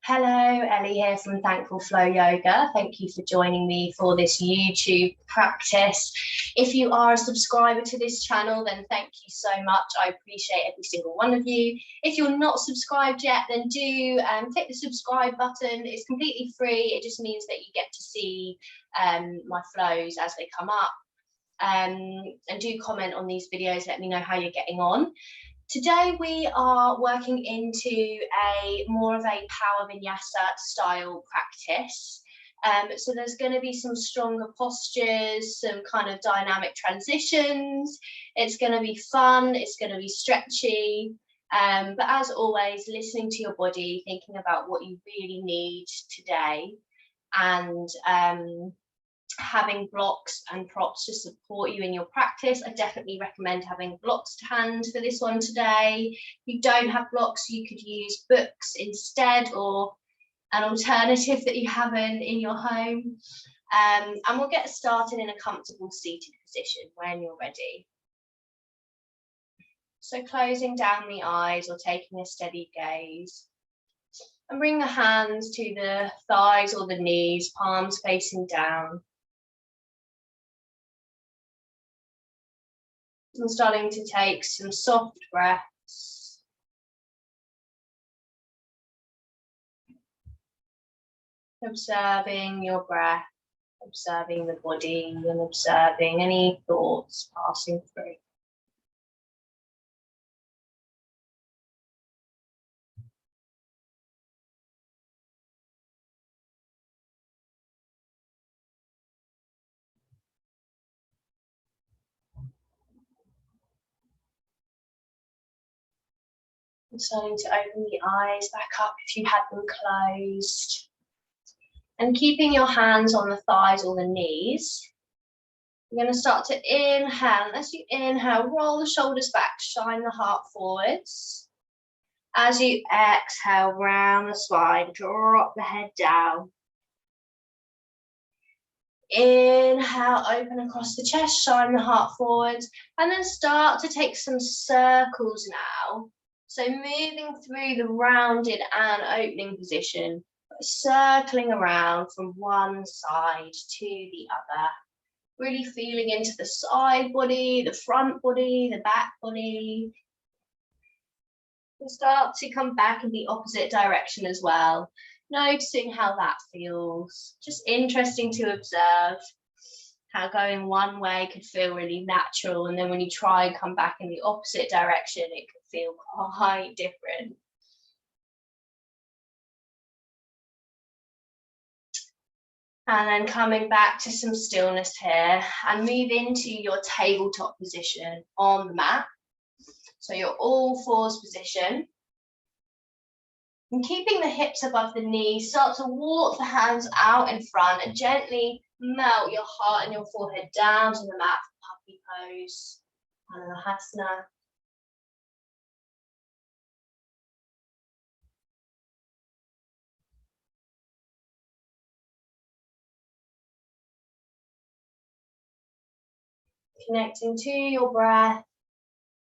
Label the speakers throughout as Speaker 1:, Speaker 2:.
Speaker 1: Hello, Elly here from Thankful Flow Yoga. Thank you for joining me for this YouTube practice. If you are a subscriber to this channel, then thank you so much. I appreciate every single one of you. If you're not subscribed yet, then do click the subscribe button. It's completely free. It just means that you get to see my flows as they come up. And do comment on these videos. Let me know how you're getting on. Today we are working into more of a power vinyasa style practice. So there's going to be some stronger postures, some kind of dynamic transitions. It's going to be fun, it's going to be stretchy. But as always, listening to your body, thinking about what you really need today, and having blocks and props to support you in your practice. I definitely recommend having blocks to hand for this one today. If you don't have blocks, you could use books instead, or an alternative that you have in your home. And we'll get started in a comfortable seated position when you're ready. So closing down the eyes or taking a steady gaze. And bring the hands to the thighs or the knees, palms facing down. I'm starting to take some soft breaths. Observing your breath, observing the body, and observing any thoughts passing through. I'm starting to open the eyes back up if you had them closed. And keeping your hands on the thighs or the knees. You're going to start to inhale. As you inhale, roll the shoulders back, shine the heart forwards. As you exhale, round the spine, drop the head down. Inhale, open across the chest, shine the heart forwards, and then start to take some circles now. So moving through the rounded and opening position, circling around from one side to the other. Really feeling into the side body, the front body, the back body. And start to come back in the opposite direction as well. Noticing how that feels. Just interesting to observe how going one way could feel really natural, and then when you try and come back in the opposite direction, it could feel quite different. And then coming back to some stillness here, and move into your tabletop position on the mat. So your all fours position. And keeping the hips above the knees, start to walk the hands out in front and gently melt your heart and your forehead down to the mat for puppy pose and Anahasana. Connecting to your breath,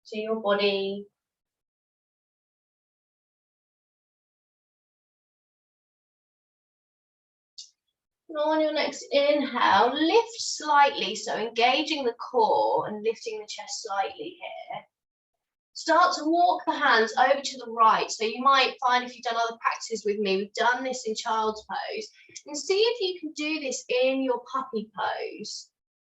Speaker 1: to your body. And on your next inhale, lift slightly, so engaging the core and lifting the chest slightly here. Start to walk the hands over to the right. So you might find, if you've done other practices with me, we've done this in child's pose, and see if you can do this in your puppy pose.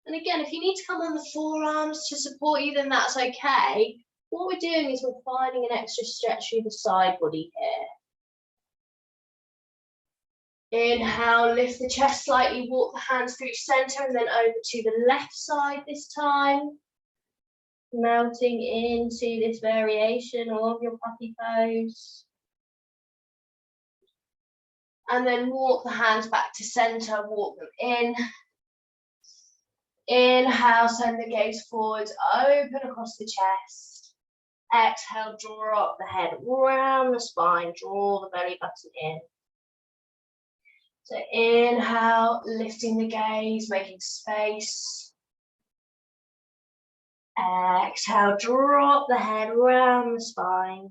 Speaker 1: And again, if you need to come on the forearms to support you, then that's okay. What we're doing is we're finding an extra stretch through the side body here. Inhale, lift the chest slightly, walk the hands through center and then over to the left side this time. Melting into this variation of your puppy pose. And then walk the hands back to center, walk them in. Inhale, send the gaze forwards, open across the chest. Exhale, drop the head round the spine, draw the belly button in. So inhale, lifting the gaze, making space. Exhale, drop the head round the spine.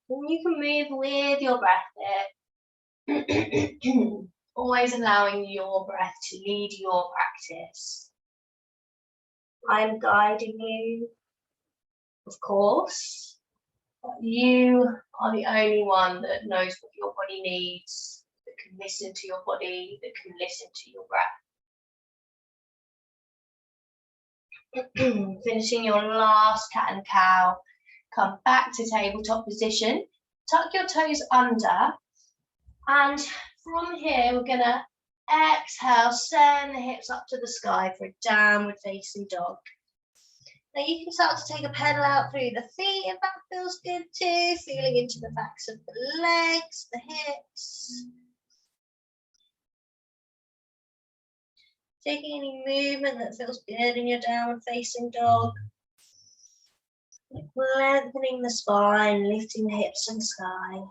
Speaker 1: And you can move with your breath here. Always allowing your breath to lead your practice. I am guiding you, of course, but you are the only one that knows what your body needs, that can listen to your body, that can listen to your breath. Finishing your last cat and cow, come back to tabletop position, tuck your toes under, and from here we're gonna exhale, send the hips up to the sky for a downward facing dog. Now you can start to take a pedal out through the feet if that feels good too, feeling into the backs of the legs, the hips. Taking any movement that feels good in your downward facing dog. Lengthening the spine, lifting the hips to the sky.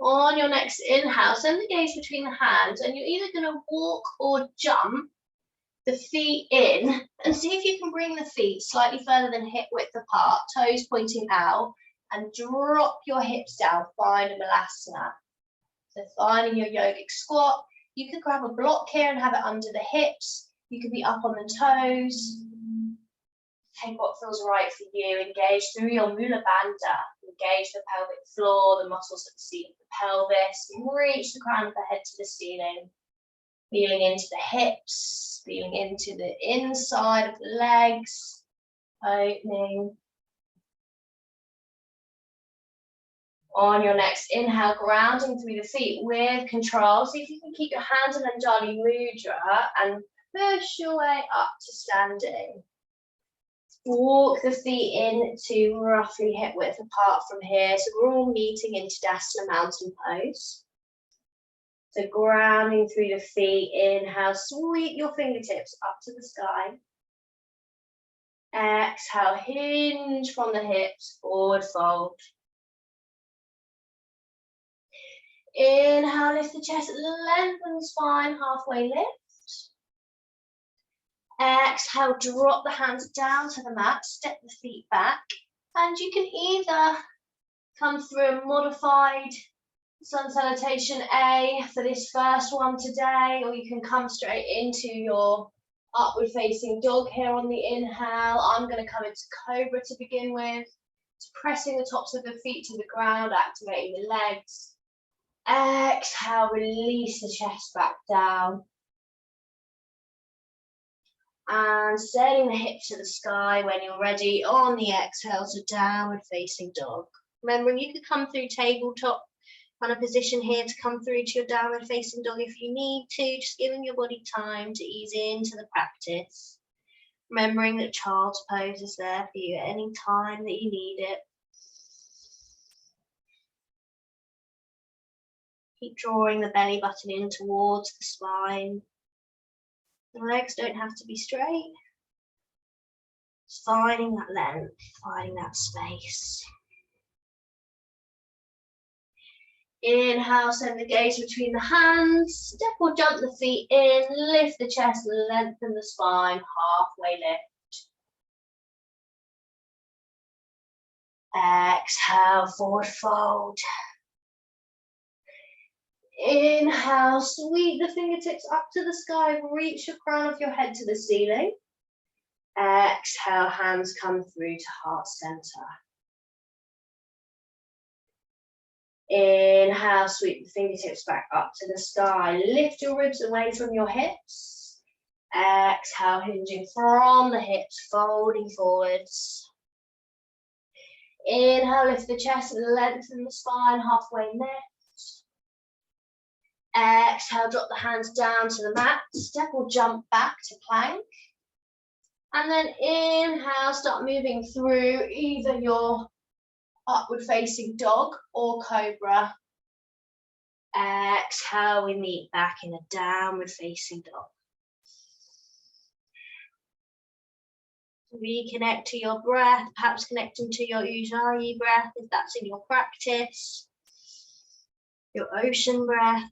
Speaker 1: On your next inhale, send the gaze between the hands, and you're either going to walk or jump the feet in, and see if you can bring the feet slightly further than hip width apart, toes pointing out, and drop your hips down, find a Vinyasa. So finding your yogic squat, you could grab a block here and have it under the hips, you could be up on the toes. Take what feels right for you, engage through your Mula Bandha, engage the pelvic floor, the muscles at the seat of the pelvis, and reach the crown of the head to the ceiling. Feeling into the hips, feeling into the inside of the legs, opening. On your next inhale, grounding through the feet with control. See if you can keep your hands in Anjali Mudra and push your way up to standing. Walk the feet in to roughly hip width apart from here. So we're all meeting in Tadasana mountain pose. So grounding through the feet, inhale, sweep your fingertips up to the sky. Exhale, hinge from the hips, forward fold. Inhale, lift the chest, lengthen the spine, halfway lift. Exhale, drop the hands down to the mat, step the feet back, and you can either come through a modified sun salutation A for this first one today, or you can come straight into your upward facing dog here on the inhale. I'm going to come into Cobra to begin with. It's pressing the tops of the feet to the ground, activating the legs. Exhale, release the chest back down. And setting the hips to the sky when you're ready. On the exhale to downward facing dog. Remembering you could come through tabletop kind of position here to come through to your downward facing dog if you need to, just giving your body time to ease into the practice. Remembering that child's pose is there for you at any time that you need it. Keep drawing the belly button in towards the spine. The legs don't have to be straight. Just finding that length, finding that space. Inhale, send the gaze between the hands. Step or jump the feet in, lift the chest, lengthen the spine, halfway lift. Exhale, forward fold. Inhale, sweep the fingertips up to the sky, reach the crown of your head to the ceiling. Exhale, hands come through to heart center. Inhale, sweep the fingertips back up to the sky. Lift your ribs away from your hips. Exhale, hinging from the hips, folding forwards. Inhale, lift the chest and lengthen the spine, halfway lift. Exhale, drop the hands down to the mat. Step or jump back to plank. And then inhale, start moving through either your upward facing dog or cobra. Exhale, we meet back in a downward facing dog. Reconnect to your breath, perhaps connecting to your Ujjayi breath if that's in your practice. Your ocean breath.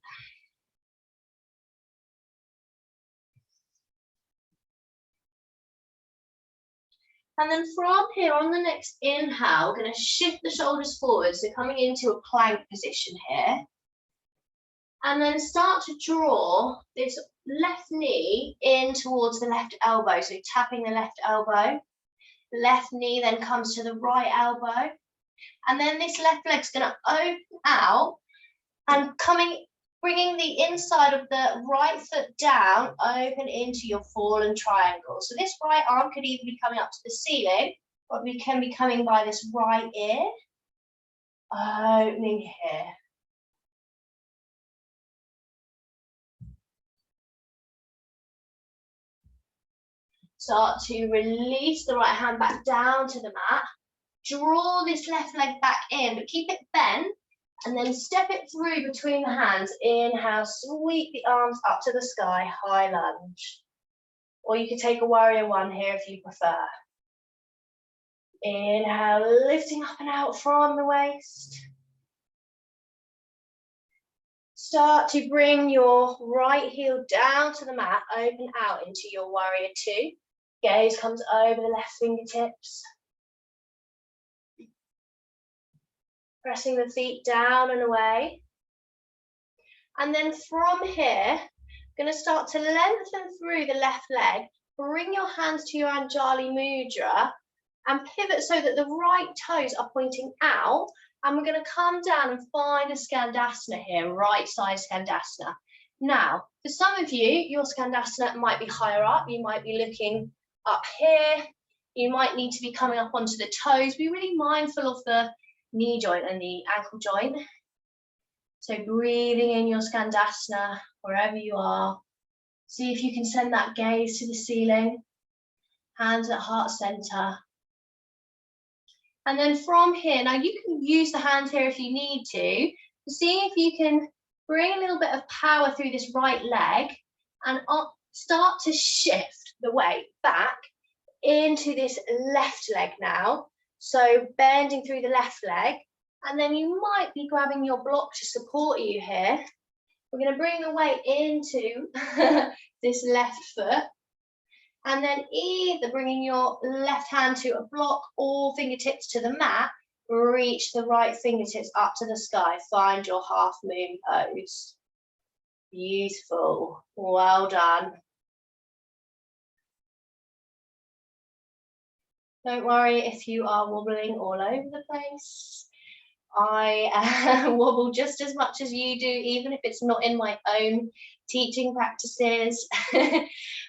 Speaker 1: And then from here, on the next inhale, we're going to shift the shoulders forward, so coming into a plank position here. And then start to draw this left knee in towards the left elbow, so tapping the left elbow. Left knee then comes to the right elbow. And then this left leg's going to open out and bringing the inside of the right foot down, open into your fallen triangle. So this right arm could either be coming up to the ceiling, or we can be coming by this right ear, opening here. Start to release the right hand back down to the mat. Draw this left leg back in, but keep it bent, and then step it through between the hands. Inhale, sweep the arms up to the sky, high lunge. Or you could take a warrior one here if you prefer. Inhale, lifting up and out from the waist. Start to bring your right heel down to the mat, open out into your warrior two. Gaze comes over the left fingertips. Pressing the feet down and away. And then from here, going to start to lengthen through the left leg. Bring your hands to your Anjali Mudra and pivot so that the right toes are pointing out. And we're going to come down and find a skandasana here, right side skandasana. Now, for some of you, your skandasana might be higher up. You might be looking up here. You might need to be coming up onto the toes. Be really mindful of the knee joint and the ankle joint. So breathing in your skandasana wherever you are. See if you can send that gaze to the ceiling. Hands at heart center. And then from here, now you can use the hands here if you need to. See if you can bring a little bit of power through this right leg and start to shift the weight back into this left leg now. So bending through the left leg, and then you might be grabbing your block to support you here. We're going to bring the weight into this left foot, and then either bringing your left hand to a block or fingertips to the mat, reach the right fingertips up to the sky, find your half moon pose. Beautiful, well done. Don't worry if you are wobbling all over the place. I wobble just as much as you do, even if it's not in my own teaching practices.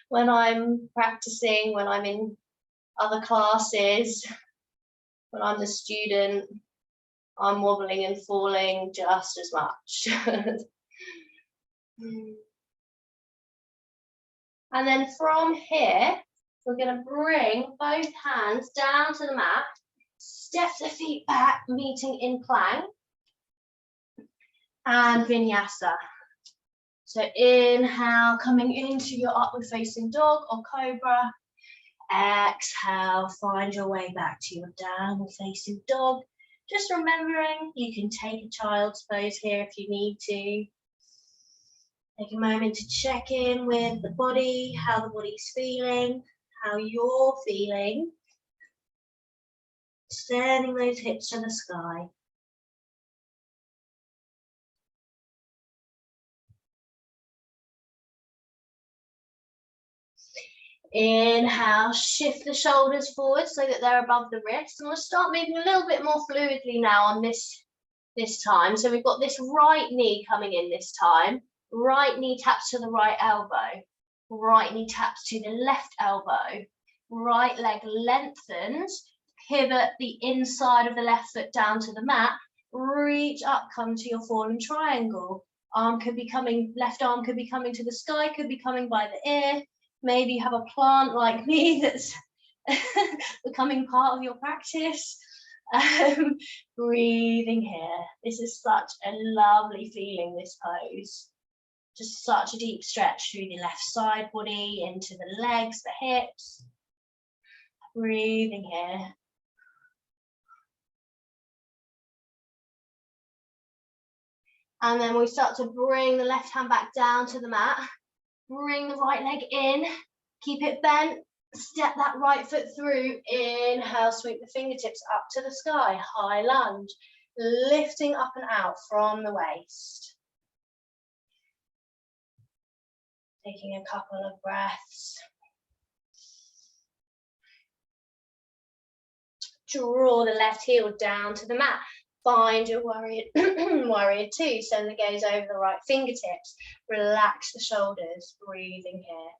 Speaker 1: When I'm practicing, when I'm in other classes, when I'm the student, I'm wobbling and falling just as much. And then from here, we're going to bring both hands down to the mat, step the feet back, meeting in plank, and Vinyasa. So inhale, coming into your upward facing dog or Cobra. Exhale, find your way back to your downward facing dog. Just remembering you can take a child's pose here if you need to. Take a moment to check in with the body, how the body's feeling, how you're feeling. Extending those hips to the sky. Inhale, shift the shoulders forward so that they're above the wrists. And we'll start moving a little bit more fluidly now on this time. So we've got this right knee coming in this time. Right knee taps to the right elbow. Right knee taps to the left elbow. Right leg lengthens. Pivot the inside of the left foot down to the mat. Reach up, come to your fallen triangle. Arm could be coming, left arm could be coming to the sky, could be coming by the ear. Maybe you have a plant like me that's becoming part of your practice. Breathing here. This is such a lovely feeling, this pose. Just such a deep stretch through the left side body, into the legs, the hips. Breathing here. And then we start to bring the left hand back down to the mat. Bring the right leg in. Keep it bent. Step that right foot through. Inhale, sweep the fingertips up to the sky. High lunge. Lifting up and out from the waist. Taking a couple of breaths. Draw the left heel down to the mat. Find your warrior, warrior two. Send the gaze over the right fingertips. Relax the shoulders. Breathing here.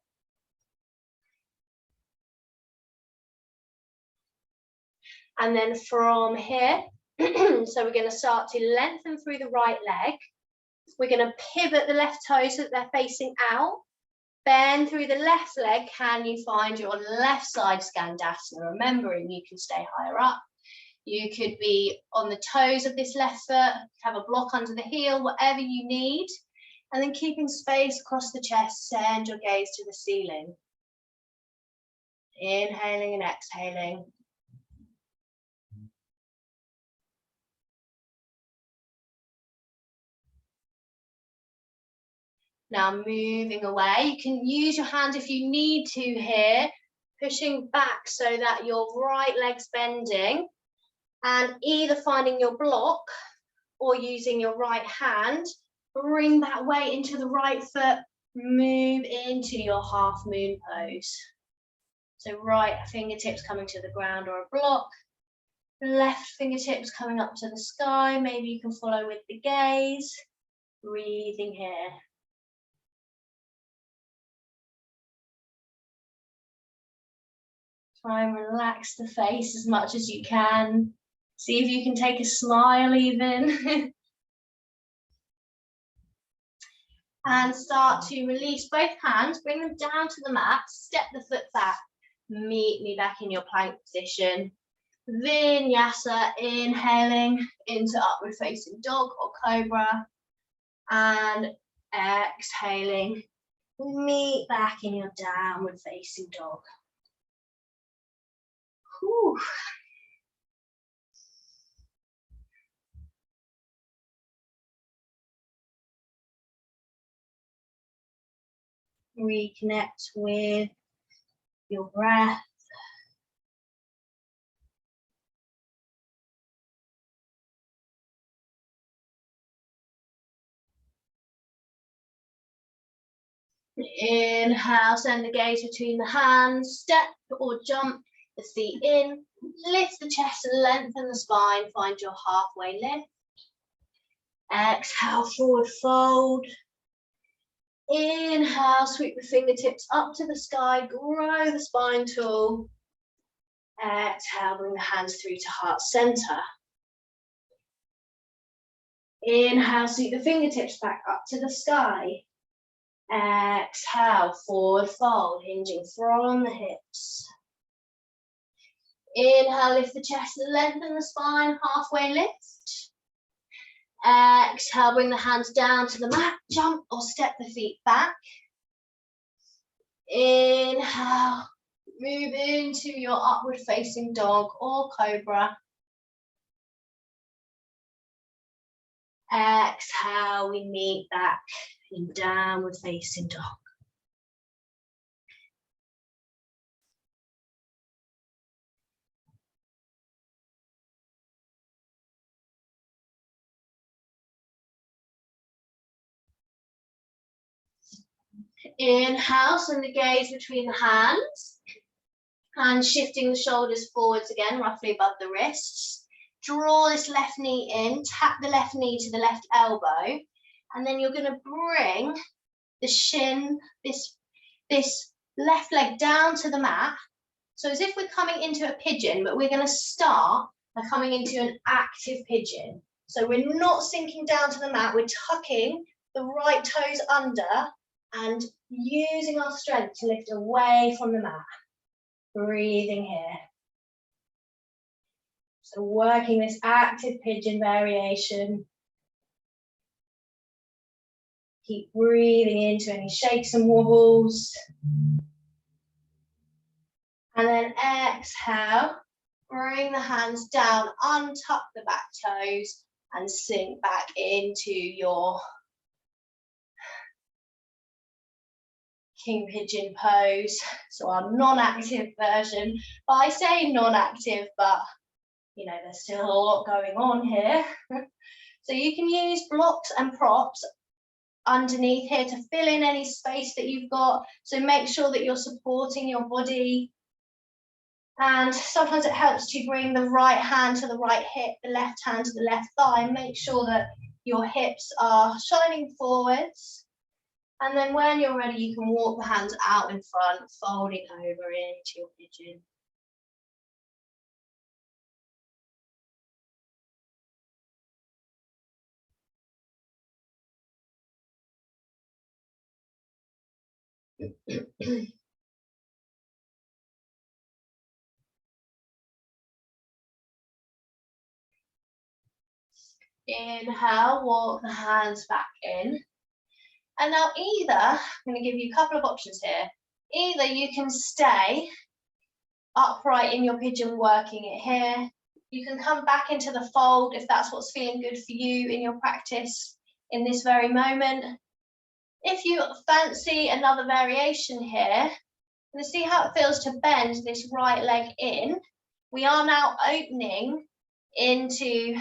Speaker 1: And then from here, so we're going to start to lengthen through the right leg. We're going to pivot the left toes so that they're facing out. Bend through the left leg. Can you find your left side skandasana? Remembering you can stay higher up. You could be on the toes of this left foot, have a block under the heel, whatever you need. And then keeping space across the chest, send your gaze to the ceiling. Inhaling and exhaling. Now moving away, you can use your hand if you need to here, pushing back so that your right leg's bending, and either finding your block or using your right hand, bring that weight into the right foot, move into your half moon pose. So right fingertips coming to the ground or a block, left fingertips coming up to the sky, maybe you can follow with the gaze, breathing here. Try and relax the face as much as you can. See if you can take a smile even. And start to release both hands, bring them down to the mat, step the foot back, meet me back in your plank position. Vinyasa, inhaling into upward facing dog or cobra, and exhaling, meet back in your downward facing dog. Whew. Reconnect with your breath. Inhale, send the gaze between the hands, step or jump the feet in, lift the chest and lengthen the spine, find your halfway lift. Exhale, forward fold. Inhale, sweep the fingertips up to the sky, grow the spine tall. Exhale, bring the hands through to heart center. Inhale, sweep the fingertips back up to the sky. Exhale, forward fold, hinging from the hips. Inhale, lift the chest and lengthen the spine, halfway lift. Exhale, bring the hands down to the mat, jump or step the feet back. Inhale, move into your upward facing dog or cobra. Exhale, we meet back in downward facing dog. Inhale, send the gaze between the hands. And shifting the shoulders forwards again, roughly above the wrists. Draw this left knee in, tap the left knee to the left elbow. And then you're going to bring the shin, this left leg down to the mat. So as if we're coming into a pigeon, but we're going to start by coming into an active pigeon. So we're not sinking down to the mat, we're tucking the right toes under and using our strength to lift away from the mat. Breathing here. So working this active pigeon variation. Keep breathing into any shakes and wobbles. And then exhale, bring the hands down, untuck the back toes and sink back into your King Pigeon pose, so our non-active version. But I say non-active, but you know, there's still a lot going on here. So you can use blocks and props underneath here to fill in any space that you've got. So make sure that you're supporting your body. And sometimes it helps to bring the right hand to the right hip, the left hand to the left thigh, and make sure that your hips are shining forwards. And then when you're ready, you can walk the hands out in front, folding over into your pigeon. Inhale, walk the hands back in. And now either, I'm going to give you a couple of options here. Either you can stay upright in your pigeon, working it here. You can come back into the fold if that's what's feeling good for you in your practice in this very moment. If you fancy another variation here, going to see how it feels to bend this right leg in. We are now opening into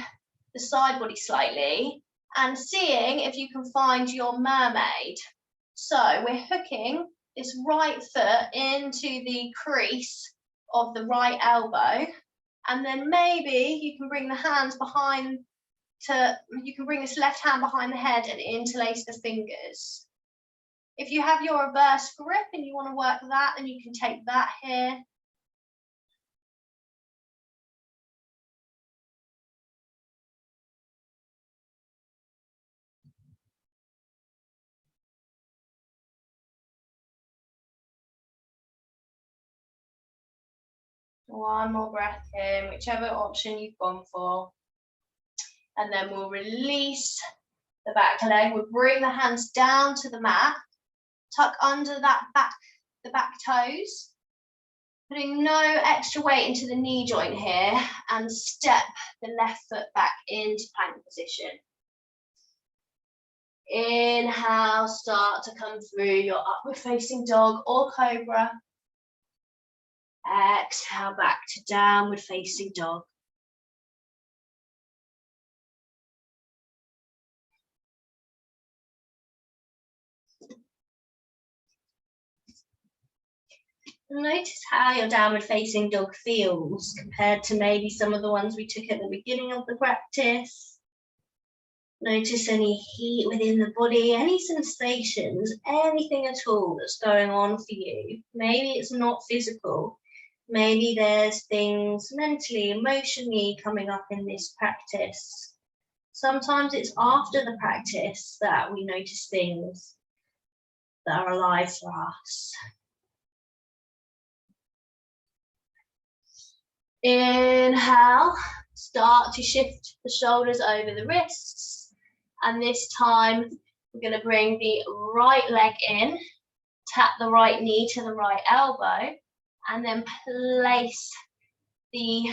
Speaker 1: the side body slightly and seeing if you can find your mermaid. So we're hooking this right foot into the crease of the right elbow, and then maybe you can bring the hands behind you can bring this left hand behind the head and interlace the fingers. If you have your reverse grip and you want to work that, then you can take that here. One more breath in, whichever option you've gone for. And then we'll release the back leg. We'll bring the hands down to the mat, tuck under the back toes, putting no extra weight into the knee joint here, and step the left foot back into plank position. Inhale, start to come through your upward facing dog or cobra. Exhale back to downward facing dog. Notice how your downward facing dog feels compared to maybe some of the ones we took at the beginning of the practice. Notice any heat within the body, any sensations, anything at all that's going on for you. Maybe it's not physical. Maybe there's things mentally, emotionally coming up in this practice. Sometimes it's after the practice that we notice things that are alive for us. Inhale, start to shift the shoulders over the wrists. And this time, we're going to bring the right leg in, tap the right knee to the right elbow, and then place the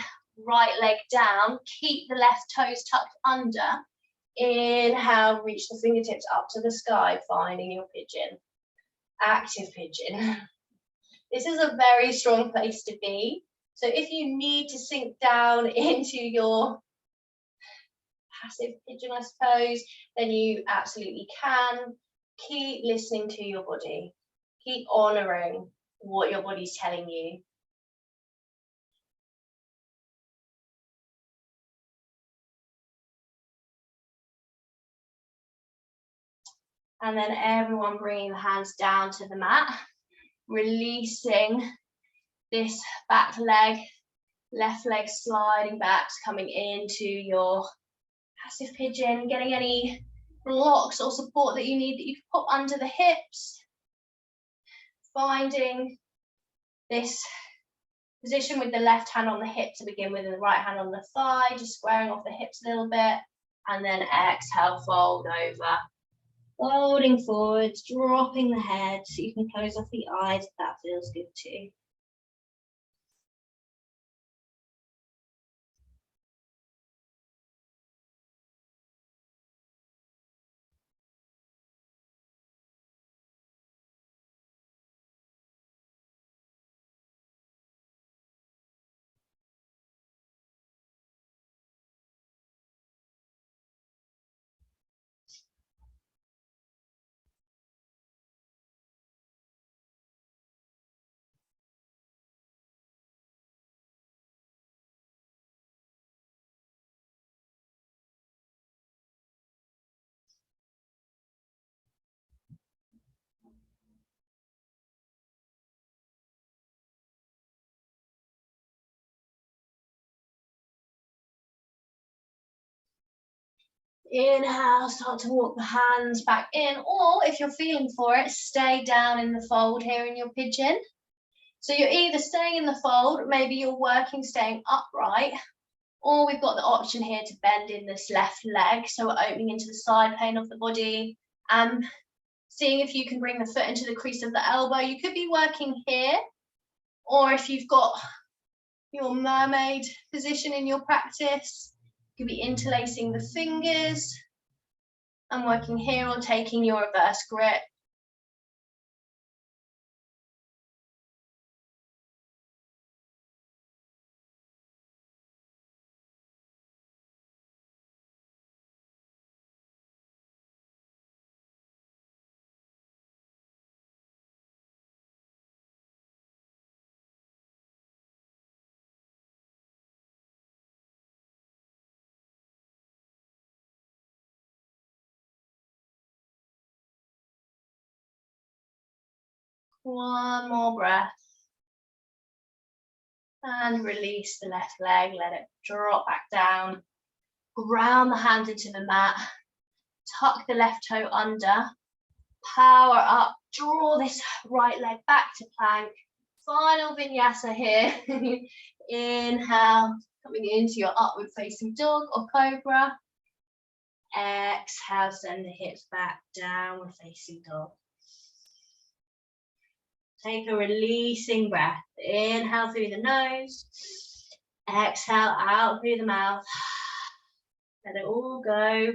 Speaker 1: right leg down. Keep the left toes tucked under. Inhale, reach the fingertips up to the sky, finding your pigeon. Active pigeon. This is a very strong place to be. So if you need to sink down into your passive pigeon, I suppose, then you absolutely can. Keep listening to your body. Keep honouring what your body's telling you. And then everyone bringing the hands down to the mat, releasing this back leg, left leg sliding back, coming into your passive pigeon, getting any blocks or support that you need that you can pop under the hips. Finding this position with the left hand on the hip to begin with and the right hand on the thigh, just squaring off the hips a little bit, and then exhale, fold over. Folding forwards, dropping the head so you can close off the eyes if that feels good too. Inhale, start to walk the hands back in, or if you're feeling for it, stay down in the fold here in your pigeon. So you're either staying in the fold, maybe you're working staying upright, or we've got the option here to bend in this left leg. So we're opening into the side plane of the body, seeing if you can bring the foot into the crease of the elbow. You could be working here, or if you've got your mermaid position in your practice, you could be interlacing the fingers and working here, or taking your reverse grip. One more breath. And release the left leg, let it drop back down. Ground the hands into the mat. Tuck the left toe under. Power up. Draw this right leg back to plank. Final vinyasa here. Inhale, coming into your upward facing dog or cobra. Exhale, send the hips back, downward facing dog. Take a releasing breath. Inhale through the nose. Exhale out through the mouth. Let it all go.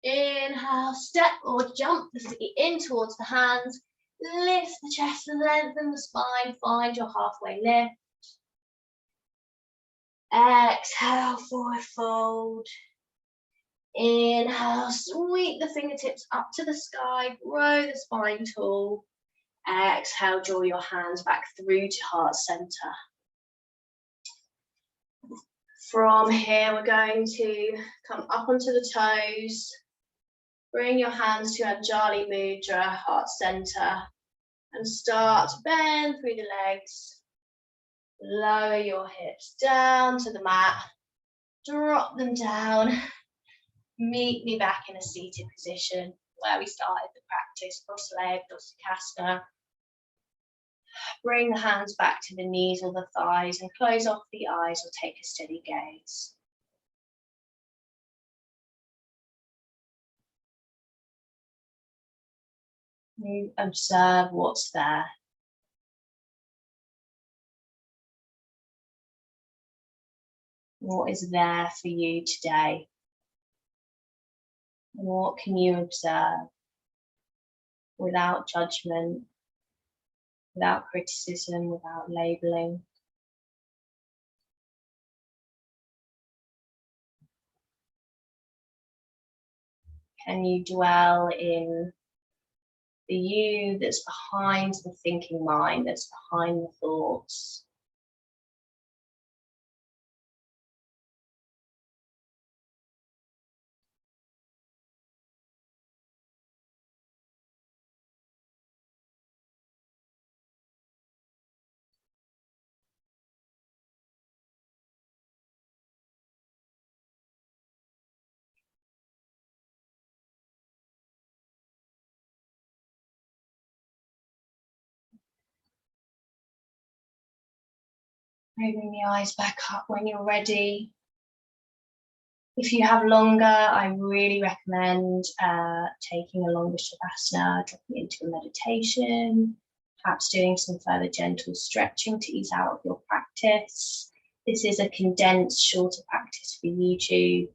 Speaker 1: Inhale, step or jump the feet in towards the hands. Lift the chest and lengthen the spine. Find your halfway lift. Exhale, forward fold. Inhale, sweep the fingertips up to the sky, grow the spine tall. Exhale, draw your hands back through to heart center. From here, we're going to come up onto the toes. Bring your hands to Anjali Mudra, heart center, and start to bend through the legs. Lower your hips down to the mat. Drop them down. Meet me back in a seated position where we started the practice, cross-legged or skandasana. Bring the hands back to the knees or the thighs and close off the eyes or take a steady gaze. You observe what's there. What is there for you today? What can you observe without judgment, without criticism, without labeling? Can you dwell in the you that's behind the thinking mind, that's behind the thoughts? Opening the eyes back up when you're ready. If you have longer, I really recommend taking a longer shavasana, dropping into a meditation, perhaps doing some further gentle stretching to ease out of your practice. This is a condensed, shorter practice for YouTube.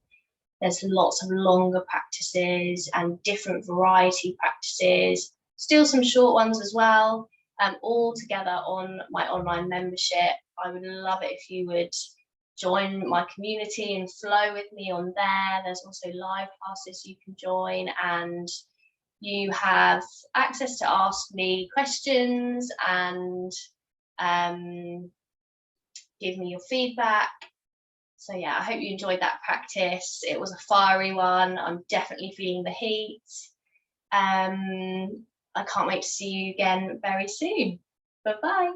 Speaker 1: There's lots of longer practices and different variety practices, still some short ones as well, all together on my online membership. I would love it if you would join my community and flow with me on there. There's also live classes you can join, and you have access to ask me questions and give me your feedback. So yeah, I hope you enjoyed that practice. It was a fiery one. I'm definitely feeling the heat. I can't wait to see you again very soon. Bye-bye.